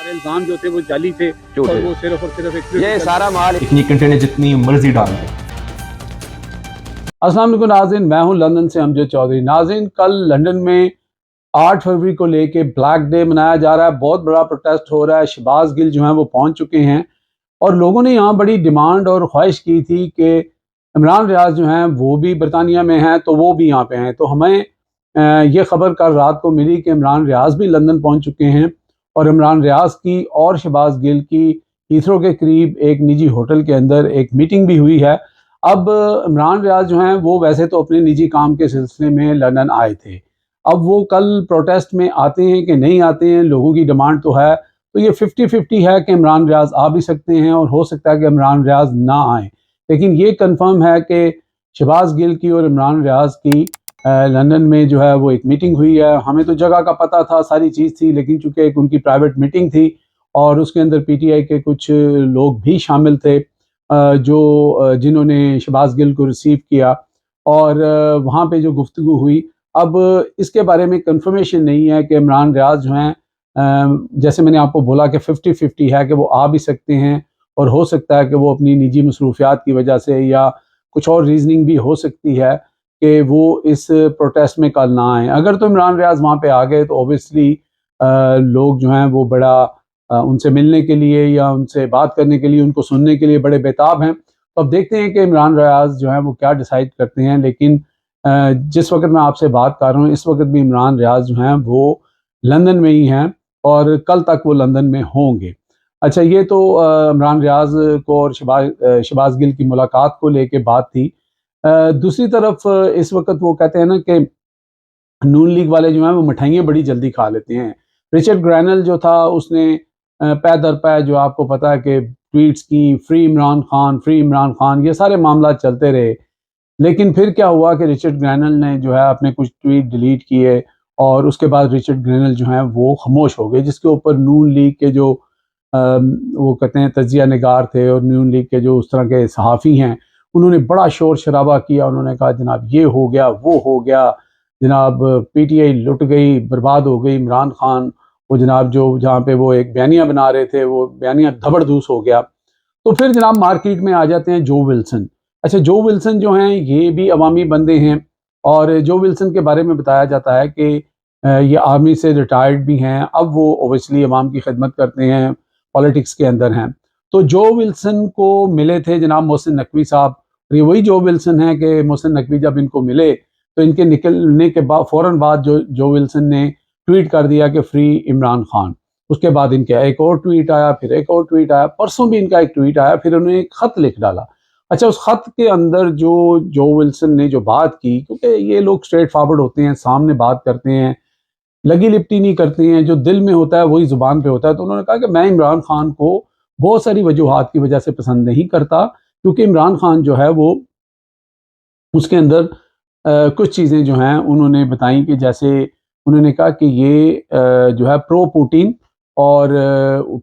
सारे इल्जाम जो थे वो जाली थे और वो सिर्फ और सिर्फ ये सारा माल इतनी कंटेंट जितनी मर्जी डाल दें। अस्सलाम वालेकुम नाज़रीन, मैं हूं लंदन से अमजद चौधरी। नाज़रीन, कल लंदन में 8 फरवरी को लेके ब्लैक डे मनाया जा रहा है। बहुत बड़ा प्रोटेस्ट हो रहा है। शहबाज गिल जो हैं वो पहुंच चुके हैं और लोगों ने यहाँ बड़ी डिमांड और ख्वाहिश की थी कि इमरान रियाज जो हैं वो भी बरतानिया में हैं तो वो भी यहाँ पे हैं। तो हमें ये खबर कल रात को मिली कि इमरान रियाज भी लंदन पहुंच चुके हैं और इमरान रियाज की और शहबाज गिल की हीथ्रो के करीब एक निजी होटल के अंदर एक मीटिंग भी हुई है। अब इमरान रियाज जो हैं वो वैसे तो अपने निजी काम के सिलसिले में लंदन आए थे। अब वो कल प्रोटेस्ट में आते हैं कि नहीं आते हैं, लोगों की डिमांड तो है। तो ये 50-50 है कि इमरान रियाज आ भी सकते हैं और हो सकता है कि इमरान रियाज ना आए। लेकिन ये कंफर्म है कि शहबाज गिल की और इमरान रियाज की लंदन में जो है वो एक मीटिंग हुई है। हमें तो जगह का पता था, सारी चीज़ थी, लेकिन चूँकि एक उनकी प्राइवेट मीटिंग थी और उसके अंदर PTI के कुछ लोग भी शामिल थे जो जिन्होंने शहबाज गिल को रिसीव किया और वहाँ पे जो गुफ्तगू हुई। अब इसके बारे में कंफर्मेशन नहीं है कि इमरान रियाज जो हैं, जैसे मैंने आपको बोला कि 50-50 है कि वो आ भी सकते हैं और हो सकता है कि वो अपनी निजी मसरूफियात की वजह से या कुछ और रीजनिंग भी हो सकती है कि वो इस प्रोटेस्ट में कल ना आए। अगर तो इमरान रियाज वहाँ पे आ गए तो ओबियसली लोग जो हैं वो बड़ा उनसे मिलने के लिए या उनसे बात करने के लिए, उनको सुनने के लिए बड़े बेताब हैं। तो अब देखते हैं कि इमरान रियाज जो हैं वो क्या डिसाइड करते हैं। लेकिन जिस वक्त मैं आपसे बात कर रहा हूँ इस वक्त भी इमरान रियाज जो हैं वो लंदन में ही हैं और कल तक वो लंदन में होंगे। अच्छा, ये तो इमरान रियाज को और शहबाज गिल की मुलाकात को लेके बात थी। दूसरी तरफ इस वक्त वो कहते हैं ना कि नून लीग वाले जो हैं वो मिठाइयाँ बड़ी जल्दी खा लेते हैं। रिचर्ड ग्रैनल जो था उसने पै दर पै जो आपको पता है कि ट्वीट्स की, फ्री इमरान खान, ये सारे मामला चलते रहे। लेकिन फिर क्या हुआ कि रिचर्ड ग्रैनल ने जो है अपने कुछ ट्वीट डिलीट किए और उसके बाद रिचर्ड ग्रैनल जो हैं वो खामोश हो गए, जिसके ऊपर नून लीग के जो वो कहते हैं तजिया निगार थे और नून लीग के जो उस तरह के सहाफ़ी हैं, उन्होंने बड़ा शोर शराबा किया। उन्होंने कहा जनाब ये हो गया, वो हो गया, जनाब PTI लुट गई, बर्बाद हो गई। इमरान खान वो जनाब जो जहाँ पे वो एक बयानिया बना रहे थे वो बयानिया धबरदूस हो गया। तो फिर जनाब मार्केट में आ जाते हैं जो विल्सन। अच्छा, जो विल्सन जो हैं ये भी अवामी बंदे हैं और जो विल्सन के बारे में बताया जाता है कि ये आर्मी से रिटायर्ड भी हैं। अब वो ओबियसली अवाम की खिदमत करते हैं, पॉलिटिक्स के अंदर हैं। तो जो विल्सन को मिले थे जनाब मोहसिन नकवी साहब, और ये वही जो विल्सन है कि मोहसिन नकवी जब इनको मिले तो इनके निकलने के बाद फ़ौरन बाद जो विल्सन ने ट्वीट कर दिया कि फ्री इमरान खान। उसके बाद इनका एक और ट्वीट आया, फिर एक और ट्वीट आया, परसों भी इनका एक ट्वीट आया, फिर उन्होंने एक ख़त लिख डाला। अच्छा, उस ख़त के अंदर जो विल्सन ने जो बात की, क्योंकि ये लोग स्ट्रेट फॉरवर्ड होते हैं, सामने बात करते हैं, लगी लिपटी नहीं करते हैं, जो दिल में होता है वही ज़ुबान पे होता है। तो उन्होंने कहा कि मैं इमरान खान को बहुत सारी वजूहात की वजह से पसंद नहीं करता, क्योंकि इमरान खान जो है वो उसके अंदर कुछ चीज़ें जो हैं उन्होंने बताई कि जैसे उन्होंने कहा कि ये जो है प्रो पुतिन और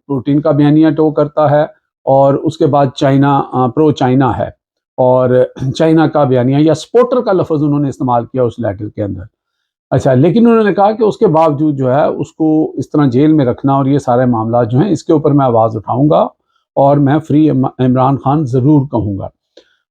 पुतिन का बयानिया टो करता है और उसके बाद चाइना प्रो चाइना है और चाइना का बयानिया या सपोर्टर का लफ्ज़ उन्होंने इस्तेमाल किया उस लेटर के अंदर। अच्छा, लेकिन उन्होंने कहा कि उसके बावजूद जो है उसको इस तरह जेल में रखना और ये सारे मामला जो हैं इसके ऊपर मैं आवाज़ उठाऊँगा और मैं फ्री इमरान खान ज़रूर कहूँगा।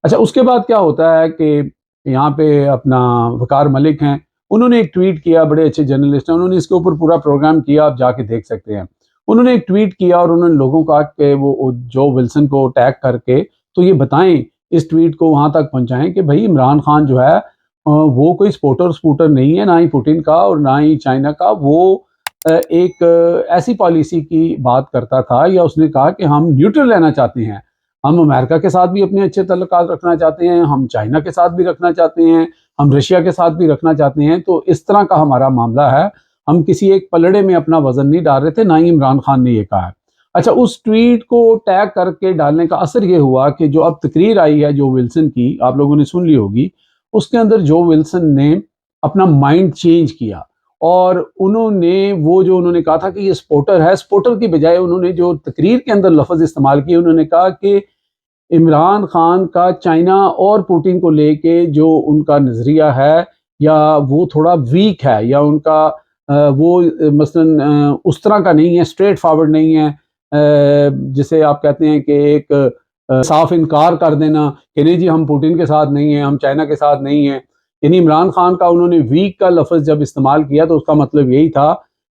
अच्छा, उसके बाद क्या होता है कि यहाँ पे अपना वकार मलिक हैं, उन्होंने एक ट्वीट किया, बड़े अच्छे जर्नलिस्ट हैं, उन्होंने इसके ऊपर पूरा प्रोग्राम किया, आप जाके देख सकते हैं। उन्होंने एक ट्वीट किया और उन्होंने लोगों को कहा कि वो जो विल्सन को टैग करके तो ये बताएं, इस ट्वीट को वहाँ तक पहुँचाएं कि भाई इमरान खान जो है वो कोई स्पोर्टर नहीं है, ना ही पुतिन का और ना ही चाइना का। वो एक ऐसी पॉलिसी की बात करता था, या उसने कहा कि हम न्यूट्रल रहना चाहते हैं, हम अमेरिका के साथ भी अपने अच्छे तल्लुकात रखना चाहते हैं, हम चाइना के साथ भी रखना चाहते हैं, हम रशिया के साथ भी रखना चाहते हैं। तो इस तरह का हमारा मामला है, हम किसी एक पलड़े में अपना वजन नहीं डाल रहे थे, ना ही इमरान खान ने ये कहा है। अच्छा, उस ट्वीट को टैग करके डालने का असर ये हुआ कि जो अब तकरीर आई है जो विल्सन की, आप लोगों ने सुन ली होगी, उसके अंदर जो विल्सन ने अपना माइंड चेंज किया और उन्होंने वो जो उन्होंने कहा था कि ये सपोर्टर है, सपोर्टर की बजाय उन्होंने जो तकरीर के अंदर लफ्ज़ इस्तेमाल किए, उन्होंने कहा कि इमरान खान का चाइना और पुतिन को लेके जो उनका नज़रिया है या वो थोड़ा वीक है या उनका वो मसलन उस तरह का नहीं है, स्ट्रेट फॉरवर्ड नहीं है, जिसे आप कहते हैं कि एक साफ इनकार कर देना कि नहीं जी हम पुतिन के साथ नहीं हैं, हम चाइना के साथ नहीं हैं। यानी इमरान खान का उन्होंने वीक का लफ्ज़ जब इस्तेमाल किया तो उसका मतलब यही था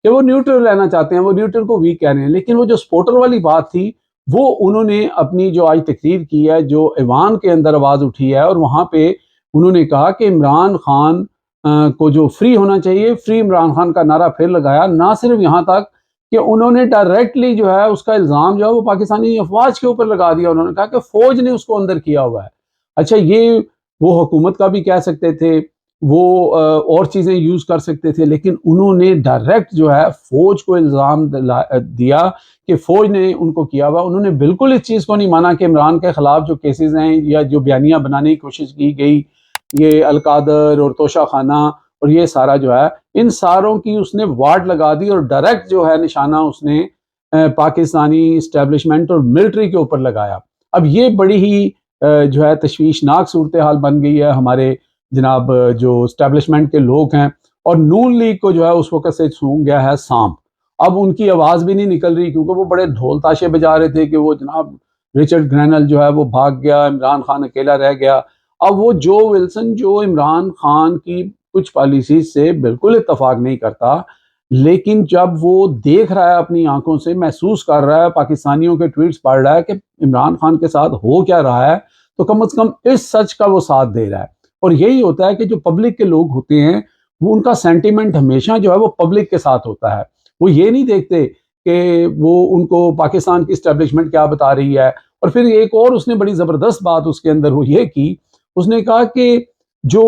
कि वो न्यूट्रल रहना चाहते हैं, वो न्यूट्रल को वीक कह रहे हैं। लेकिन वो जो सपोर्टर वाली बात थी वो उन्होंने अपनी जो आज तकरीर की है, जो ऐवान के अंदर आवाज़ उठी है और वहाँ पे उन्होंने कहा कि इमरान खान को जो फ्री होना चाहिए, फ्री इमरान खान का नारा फिर लगाया। ना सिर्फ यहाँ तक कि उन्होंने डायरेक्टली जो है उसका इल्ज़ाम जो है वो पाकिस्तानी अफवाज के ऊपर लगा दिया। उन्होंने कहा कि फ़ौज ने उसको अंदर किया हुआ है। अच्छा, ये वो हुकूमत का भी कह सकते थे, वो और चीज़ें यूज़ कर सकते थे, लेकिन उन्होंने डायरेक्ट जो है फ़ौज को इल्ज़ाम दिया कि फ़ौज ने उनको किया हुआ। उन्होंने बिल्कुल इस चीज़ को नहीं माना कि इमरान के ख़िलाफ़ जो केसेस हैं या जो बयानियाँ बनाने की कोशिश की गई, ये अलकादर और तोशा खाना और ये सारा जो है, इन सारों की उसने वाट लगा दी और डायरेक्ट जो है निशाना उसने पाकिस्तानी इस्टेब्लिशमेंट और मिलिट्री के ऊपर लगाया। अब ये बड़ी ही जो है तशवीशनाक सूरत हाल बन गई है। हमारे जनाब जो इस्टेब्लिशमेंट के लोग हैं और नून लीग को जो है उस वक्त से सूंघ गया है सांप। अब उनकी आवाज़ भी नहीं निकल रही, क्योंकि वो बड़े ढोल ताशे बजा रहे थे कि वो जनाब रिचर्ड ग्रैनल जो है वो भाग गया, इमरान खान अकेला रह गया। अब वो जो विल्सन जो इमरान खान की कुछ पॉलिसी से बिल्कुल इत्तफाक नहीं करता, लेकिन जब वो देख रहा है अपनी आंखों से, महसूस कर रहा है, पाकिस्तानियों के ट्वीट्स पढ़ रहा है कि इमरान खान के साथ हो क्या रहा है, तो कम से कम इस सच का वो साथ दे रहा है। और यही होता है कि जो पब्लिक के लोग होते हैं वो उनका सेंटीमेंट हमेशा जो है वो पब्लिक के साथ होता है। वो ये नहीं देखते कि वो उनको पाकिस्तान की इस्टेब्लिशमेंट क्या बता रही है। और फिर एक और उसने बड़ी ज़बरदस्त बात उसके अंदर वो ये की, उसने कहा कि जो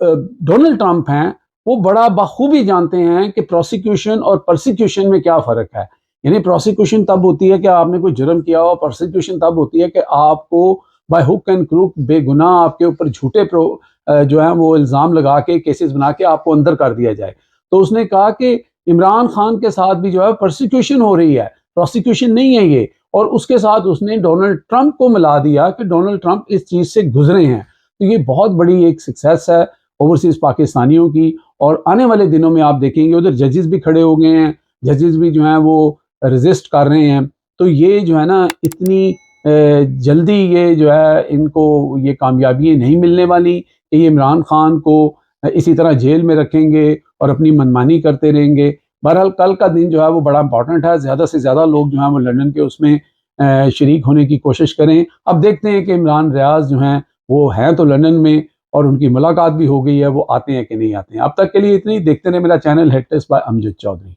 डोनाल्ड ट्रंप हैं वो बड़ा बखूबी जानते हैं कि प्रोसिक्यूशन और परसिक्यूशन में क्या फ़र्क है। यानी प्रोसिक्यूशन तब होती है कि आपने कोई जुर्म किया हो, परसिक्यूशन तब होती है कि आपको बाय हुक एंड क्रूक बेगुनाह आपके ऊपर झूठे जो है वो इल्ज़ाम लगा के केसेस बना के आपको अंदर कर दिया जाए। तो उसने कहा कि इमरान खान के साथ भी जो है परसिक्यूशन हो रही है, प्रोसिक्यूशन नहीं है ये। और उसके साथ उसने डोनाल्ड ट्रंप को मिला दिया कि डोनाल्ड ट्रंप इस चीज़ से गुजरे हैं। तो ये बहुत बड़ी एक सक्सेस है ओवरसीज़ पाकिस्तानियों की। और आने वाले दिनों में आप देखेंगे उधर जजेस भी खड़े हो गए हैं, जजेस भी जो हैं वो रेजिस्ट कर रहे हैं। तो ये जो है ना इतनी जल्दी ये जो है इनको ये कामयाबी नहीं मिलने वाली कि ये इमरान खान को इसी तरह जेल में रखेंगे और अपनी मनमानी करते रहेंगे। बहरहाल कल का दिन जो है वो बड़ा इंपॉर्टेंट है, ज़्यादा से ज़्यादा लोग जो हैं वो लंदन के उसमें शरीक होने की कोशिश करें। अब देखते हैं कि इमरान रियाज जो हैं वो हैं तो लंदन में और उनकी मुलाकात भी हो गई है, वो आते हैं कि नहीं आते हैं। अब तक के लिए इतनी। देखते रहे मेरा channel head test by Amjad Chaudhary.